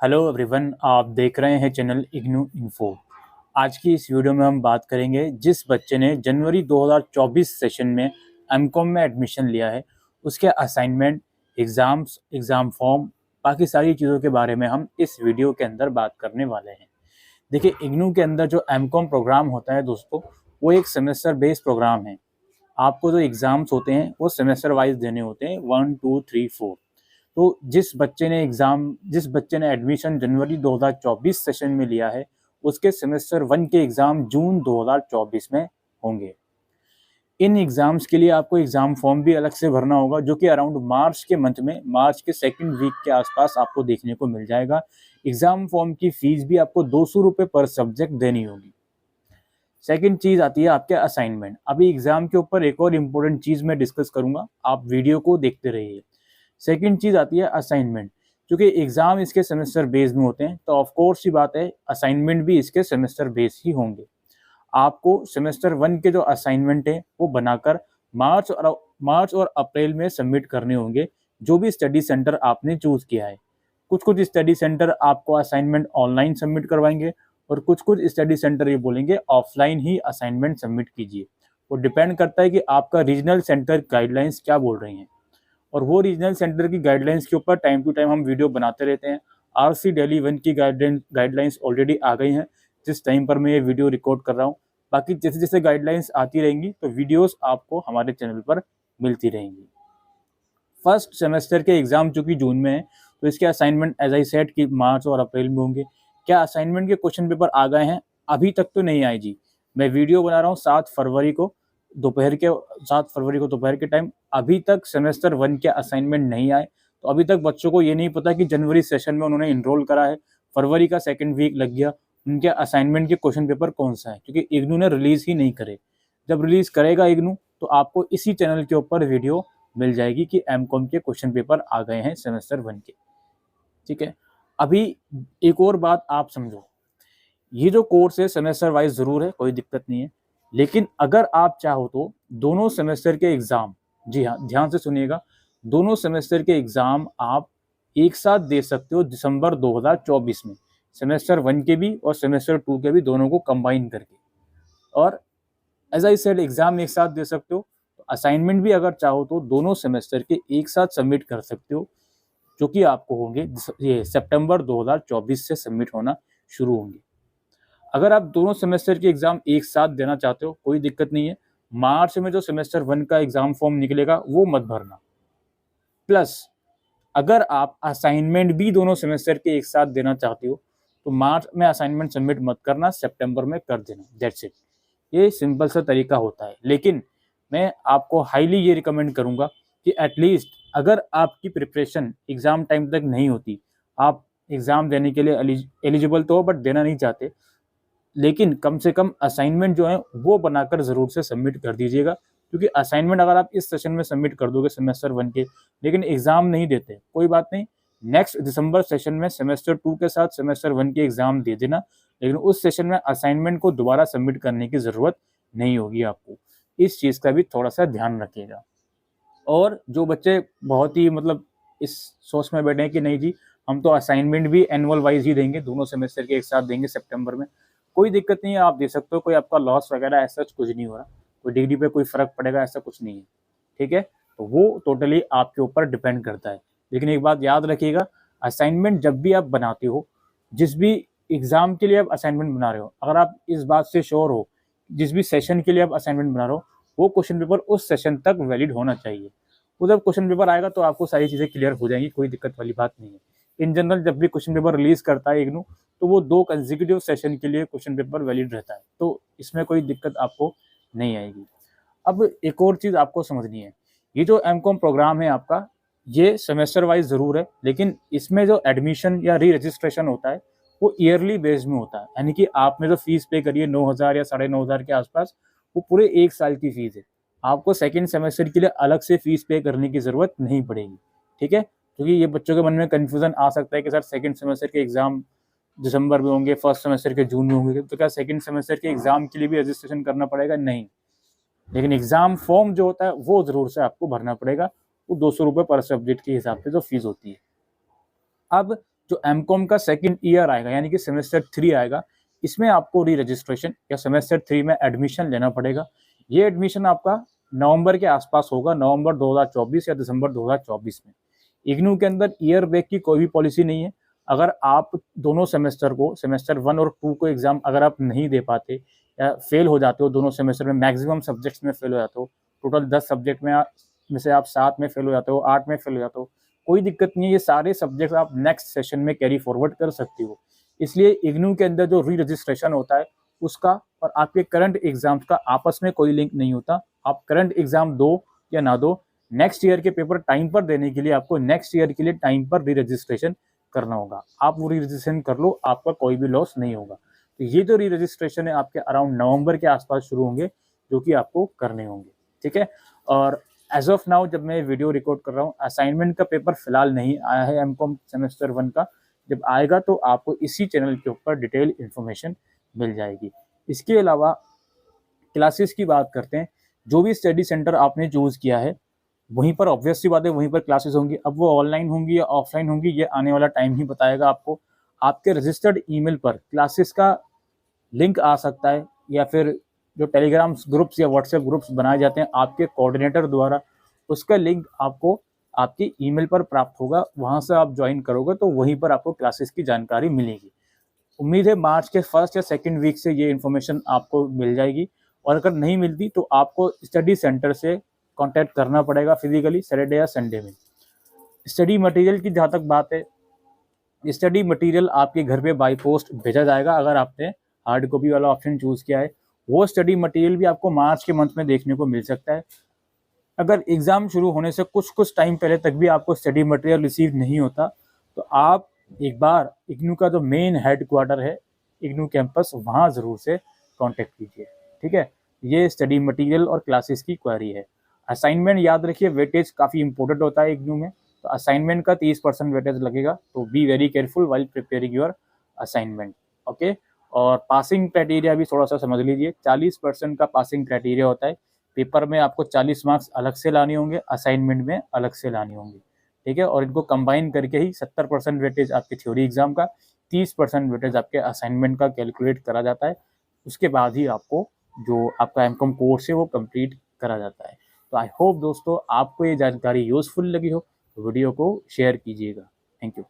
Hello everyone, आप देख रहे हैं चैनल इग्नू इन्फो। आज की इस वीडियो में हम बात करेंगे जिस बच्चे ने जनवरी 2024 सेशन में एमकॉम में एडमिशन लिया है उसके असाइनमेंट, एग्ज़ाम्स, एग्ज़ाम फॉर्म, बाकी सारी चीज़ों के बारे में हम इस वीडियो के अंदर बात करने वाले हैं। देखिए, इग्नू के अंदर जो एमकॉम प्रोग्राम होता है दोस्तों, वो एक सेमेस्टर बेस्ड प्रोग्राम है। आपको जो एग्ज़ाम्स होते हैं वो सेमेस्टर वाइज देने होते हैं, 1, 2, 3, 4। तो जिस बच्चे ने एडमिशन जनवरी 2024 सेशन में लिया है उसके सेमेस्टर 1 के एग्ज़ाम जून 2024 में होंगे। इन एग्ज़ाम्स के लिए आपको एग्ज़ाम फॉर्म भी अलग से भरना होगा, जो कि अराउंड मार्च के मंथ में, मार्च के सेकंड वीक के आसपास आपको देखने को मिल जाएगा। एग्ज़ाम फॉर्म की फ़ीस भी आपको 200 रुपये पर सब्जेक्ट देनी होगी। सेकंड चीज़ आती है आपके असाइनमेंट। अभी एग्ज़ाम के ऊपर एक और इम्पोर्टेंट चीज़ मैं डिस्कस करूँगा, आप वीडियो को देखते रहिए। सेकंड चीज़ आती है असाइनमेंट। क्योंकि एग्ज़ाम इसके सेमेस्टर बेस्ड में होते हैं, तो ऑफ कोर्स ही बात है असाइनमेंट भी इसके सेमेस्टर बेस्ड ही होंगे। आपको सेमेस्टर 1 के जो असाइनमेंट है वो बनाकर मार्च और अप्रैल में सबमिट करने होंगे, जो भी स्टडी सेंटर आपने चूज़ किया है। कुछ स्टडी सेंटर आपको असाइनमेंट ऑनलाइन सबमिट करवाएंगे और कुछ स्टडी सेंटर ये बोलेंगे ऑफलाइन ही असाइनमेंट सबमिट कीजिए। वो डिपेंड करता है कि आपका रीजनल सेंटर गाइडलाइंस क्या बोल रही हैं, और वो रीजनल सेंटर की गाइडलाइंस के ऊपर टाइम टू टाइम हम वीडियो बनाते रहते हैं। आरसी दिल्ली 1 की गाइडलाइंस ऑलरेडी आ गई हैं जिस टाइम पर मैं ये वीडियो रिकॉर्ड कर रहा हूँ। बाकी जैसे जैसे गाइडलाइंस आती रहेंगी तो वीडियोस आपको हमारे चैनल पर मिलती रहेंगी। फर्स्ट सेमेस्टर के एग्जाम चूंकि जून में है, तो इसके असाइनमेंट एज आई सेड कि मार्च और अप्रैल में होंगे। क्या असाइनमेंट के क्वेश्चन पेपर आ गए हैं? अभी तक तो नहीं आए जी। मैं वीडियो बना रहा हूँ 7 फरवरी को दोपहर के टाइम। अभी तक सेमेस्टर 1 के असाइनमेंट नहीं आए, तो अभी तक बच्चों को ये नहीं पता कि जनवरी सेशन में उन्होंने इनरोल करा है, फरवरी का सेकेंड वीक लग गया, उनके असाइनमेंट के क्वेश्चन पेपर कौन सा है, क्योंकि इग्नू ने रिलीज ही नहीं करे। जब रिलीज करेगा इग्नू तो आपको इसी चैनल के ऊपर वीडियो मिल जाएगी कि एमकॉम के क्वेश्चन पेपर आ गए हैं सेमेस्टर 1 के। ठीक है, अभी एक और बात आप समझो, ये जो कोर्स है सेमेस्टर वाइज जरूर है, कोई दिक्कत नहीं है, लेकिन अगर आप चाहो तो दोनों सेमेस्टर के एग्जाम, जी हाँ ध्यान से सुनिएगा, दोनों सेमेस्टर के एग्जाम आप एक साथ दे सकते हो दिसंबर 2024 में, सेमेस्टर 1 के भी और सेमेस्टर 2 के भी, दोनों को कंबाइन करके। और एज आई सेड एग्जाम एक साथ दे सकते हो, तो असाइनमेंट भी अगर चाहो तो दोनों सेमेस्टर के एक साथ सबमिट कर सकते हो, जो कि आपको होंगे ये सितंबर 2024 से सबमिट होना शुरू होंगे। अगर आप दोनों सेमेस्टर के एग्जाम एक साथ देना चाहते हो कोई दिक्कत नहीं है, मार्च में जो सेमेस्टर 1 का एग्जाम फॉर्म निकलेगा वो मत भरना। प्लस अगर आप असाइनमेंट भी दोनों सेमेस्टर के एक साथ देना चाहते हो तो मार्च में असाइनमेंट सबमिट मत करना, सितंबर में कर देना, दैट्स इट। ये सिंपल सा तरीका होता है। लेकिन मैं आपको हाईली ये रिकमेंड करूंगा कि एटलीस्ट अगर आपकी प्रिपरेशन एग्जाम टाइम तक नहीं होती, आप एग्जाम देने के लिए एलिजिबल तो हो बट देना नहीं चाहते, लेकिन कम से कम असाइनमेंट जो है वो बनाकर ज़रूर से सबमिट कर दीजिएगा। क्योंकि असाइनमेंट अगर आप इस सेशन में सबमिट कर दोगे सेमेस्टर 1 के, लेकिन एग्ज़ाम नहीं देते, कोई बात नहीं, नेक्स्ट दिसंबर सेशन में सेमेस्टर 2 के साथ सेमेस्टर 1 के एग्ज़ाम दे देना, लेकिन उस सेशन में असाइनमेंट को दोबारा सबमिट करने की ज़रूरत नहीं होगी आपको। इस चीज़ का भी थोड़ा सा ध्यान रखिएगा। और जो बच्चे बहुत ही मतलब इस सोच में बैठे हैं कि नहीं जी हम तो असाइनमेंट भी एनुअल वाइज ही देंगे, दोनों सेमेस्टर के एक साथ देंगे सितंबर में, कोई दिक्कत नहीं है, आप दे सकते हो, कोई आपका लॉस वगैरह ऐसा कुछ नहीं हो रहा, कोई डिग्री पे कोई फर्क पड़ेगा ऐसा कुछ नहीं है। ठीक है, तो वो टोटली आपके ऊपर डिपेंड करता है। लेकिन एक बात याद रखिएगा, असाइनमेंट जब भी आप बनाते हो, जिस भी एग्जाम के लिए आप असाइनमेंट बना रहे हो, अगर आप इस बात से श्योर हो जिस भी सेशन के लिए आप असाइनमेंट बना रहे हो वो क्वेश्चन पेपर उस सेशन तक वैलिड होना चाहिए। वो जब क्वेश्चन पेपर आएगा तो आपको सारी चीज़ें क्लियर हो जाएंगी, कोई दिक्कत वाली बात नहीं है। इन जनरल जब भी क्वेश्चन पेपर रिलीज करता है इग्नू, तो वो 2 कंसेक्यूटिव सेशन के लिए क्वेश्चन पेपर वैलिड रहता है, तो इसमें कोई दिक्कत आपको नहीं आएगी। अब एक और चीज़ आपको समझनी है, ये जो एमकॉम प्रोग्राम है आपका, ये सेमेस्टर वाइज ज़रूर है, लेकिन इसमें जो एडमिशन या री रजिस्ट्रेशन होता है वो ईयरली बेस्ड में होता है। यानी कि आपने जो फीस पे करी है 9,000 या 9,500 के आसपास, वो पूरे 1 साल की फीस है। आपको सेकेंड सेमेस्टर के लिए अलग से फीस पे करने की ज़रूरत नहीं पड़ेगी। ठीक है, क्योंकि ये बच्चों के मन में कन्फ्यूज़न आ सकता है कि सर सेकेंड सेमेस्टर के एग्ज़ाम दिसंबर में होंगे, फर्स्ट सेमेस्टर के जून में होंगे, तो क्या सेकेंड सेमेस्टर के एग्ज़ाम के लिए भी रजिस्ट्रेशन करना पड़ेगा? नहीं, लेकिन एग्ज़ाम फॉर्म जो होता है वो ज़रूर से आपको भरना पड़ेगा, वो 200 रुपये पर सब्जेक्ट के हिसाब से जो फीस होती है। अब जो एमकॉम का सेकंड ईयर आएगा यानी कि सेमेस्टर 3 आएगा, इसमें आपको री रजिस्ट्रेशन या सेमेस्टर 3 में एडमिशन लेना पड़ेगा। ये एडमिशन आपका नवंबर के आसपास होगा, नवंबर 2024 या दिसंबर 2024 में। इग्नू के अंदर ईयर ब्रेक की कोई भी पॉलिसी नहीं है। अगर आप दोनों सेमेस्टर को, सेमेस्टर 1 और 2 को एग्जाम अगर आप नहीं दे पाते या फेल हो जाते हो दोनों सेमेस्टर में, मैक्सिमम सब्जेक्ट्स में फेल हो जाते हो, टोटल 10 सब्जेक्ट में से आप 7 में फेल हो जाते हो, 8 में फेल हो जाते हो, कोई दिक्कत नहीं है। ये सारे सब्जेक्ट आप नेक्स्ट सेशन में कैरी फॉरवर्ड कर सकती हो। इसलिए इग्नू के अंदर जो री रजिस्ट्रेशन होता है उसका और आपके करंट एग्जाम्स का आपस में कोई लिंक नहीं होता। आप करंट एग्जाम दो या ना दो, नेक्स्ट ईयर के पेपर टाइम पर देने के लिए आपको नेक्स्ट ईयर के लिए टाइम पर री रजिस्ट्रेशन करना होगा। आप वो री रजिस्ट्रेशन कर लो, आपका कोई भी लॉस नहीं होगा। तो ये जो री रजिस्ट्रेशन है आपके अराउंड नवंबर के आसपास शुरू होंगे, जो कि आपको करने होंगे, ठीक है। और एज ऑफ नाउ जब मैं वीडियो रिकॉर्ड कर रहा हूँ, असाइनमेंट का पेपर फिलहाल नहीं आया है एमकॉम सेमेस्टर 1 का। जब आएगा तो आपको इसी चैनल के ऊपर डिटेल इन्फॉर्मेशन मिल जाएगी। इसके अलावा क्लासेस की बात करते हैं। जो भी स्टडी सेंटर आपने चूज किया है वहीं पर ऑब्वियस सी बात है वहीं पर क्लासेस होंगी। अब वो ऑनलाइन होंगी या ऑफलाइन होंगी ये आने वाला टाइम ही बताएगा आपको। आपके रजिस्टर्ड ईमेल पर क्लासेस का लिंक आ सकता है, या फिर जो टेलीग्राम ग्रुप्स या व्हाट्सएप ग्रुप्स बनाए जाते हैं आपके कोऑर्डिनेटर द्वारा, उसका लिंक आपको आपके ईमेल पर प्राप्त होगा। वहां से आप ज्वाइन करोगे तो वहीं पर आपको क्लासेस की जानकारी मिलेगी। उम्मीद है मार्च के फर्स्ट या सेकेंड वीक से ये इन्फॉर्मेशन आपको मिल जाएगी। और अगर नहीं मिलती तो आपको स्टडी सेंटर से कांटेक्ट करना पड़ेगा फिजिकली सैटरडे या संडे में। स्टडी मटेरियल की जहाँ तक बात है, स्टडी मटेरियल आपके घर पे बाय पोस्ट भेजा जाएगा। अगर आपने हार्ड कॉपी वाला ऑप्शन चूज किया है, वो स्टडी मटेरियल भी आपको मार्च के मंथ में देखने को मिल सकता है। अगर एग्जाम शुरू होने से कुछ टाइम पहले तक भी आपको स्टडी मटेरियल रिसीव नहीं होता तो आप एक बार इग्नू का जो मेन हेड क्वार्टर है इग्नू कैंपस, वहाँ ज़रूर से कांटेक्ट कीजिए, ठीक है। ये स्टडी मटेरियल और क्लासेस की क्वेरी है। असाइनमेंट याद रखिए, वेटेज काफ़ी इंपॉर्टेंट होता है इग्नू में, तो असाइनमेंट का 30% वेटेज लगेगा। तो be very careful while preparing your assignment, okay. और पासिंग क्राइटेरिया भी थोड़ा सा समझ लीजिए। 40% का पासिंग क्राइटेरिया होता है। पेपर में आपको 40 मार्क्स अलग से लाने होंगे, असाइनमेंट में अलग से लाने होंगे, ठीक है। और इनको कंबाइन करके ही 70% वेटेज आपके थ्योरी एग्जाम का, 30% वेटेज आपके असाइनमेंट का कैलकुलेट करा जाता है। उसके बाद ही आपको जो आपका एमकॉम कोर्स है वो कंप्लीट करा जाता है। तो आई होप दोस्तों आपको ये जानकारी यूजफुल लगी हो, तो वीडियो को शेयर कीजिएगा। Thank you.